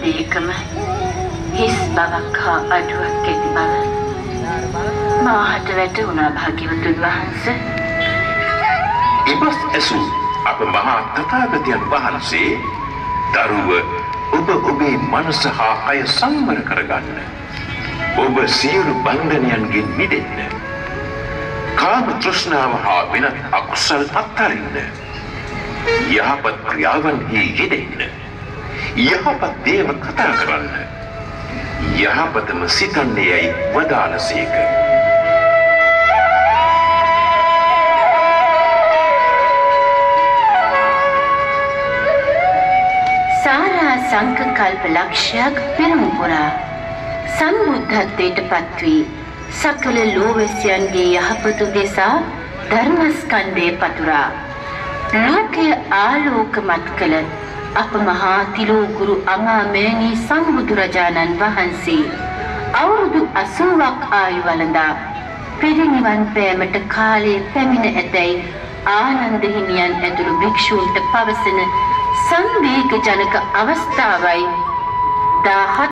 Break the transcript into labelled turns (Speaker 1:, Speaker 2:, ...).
Speaker 1: දෙයකම හිස් බවක් හා අඩුවක් ඇති බව මාහට වැටහුණා භාග්‍යවතුන් වහන්සේ.
Speaker 2: ඉබස් ඇසු අප මහා තථාගතයන් වහන්සේ දරුව ඔබ ඔබේ මනස හා කය සංවර කරගන්න. ඔබ සියලු බන්ධනයන්ගෙන් මිදෙන්න. කාම තෘෂ්ණාව හා වෙනත් අකුසල් අත්හරින්න. යහපත් ක්‍රියාවන්හි යෙදෙන්න. යහපත් දේව කතා කරන්න. යහපතම සිතන්නේ යයි වදාළසේක.
Speaker 1: සාරා සංඝ කල්ප ලක්ෂයක් පෙරමු පුරා සම්බුද්ධත්වයට පත්වී සකල ලෝවැසියන්ගේ යහපත උදෙසා ධර්මස්කන්ධය පතුරා ලෝකය ආලෝකමත් කළ අප මහා තිලෝගුරු අමාමෑණී සම්බුදුරජාණන් වහන්සේ අවුරුදු 80ක් ආයු වළඳා පිරිනිවන් පෑමට කාලය පැමිණ ඇතැයි ආනන්ද හිමියන් ඇතුළු භික්ෂූන්ට පවසන සංවේගජනක අවස්ථාවයි 17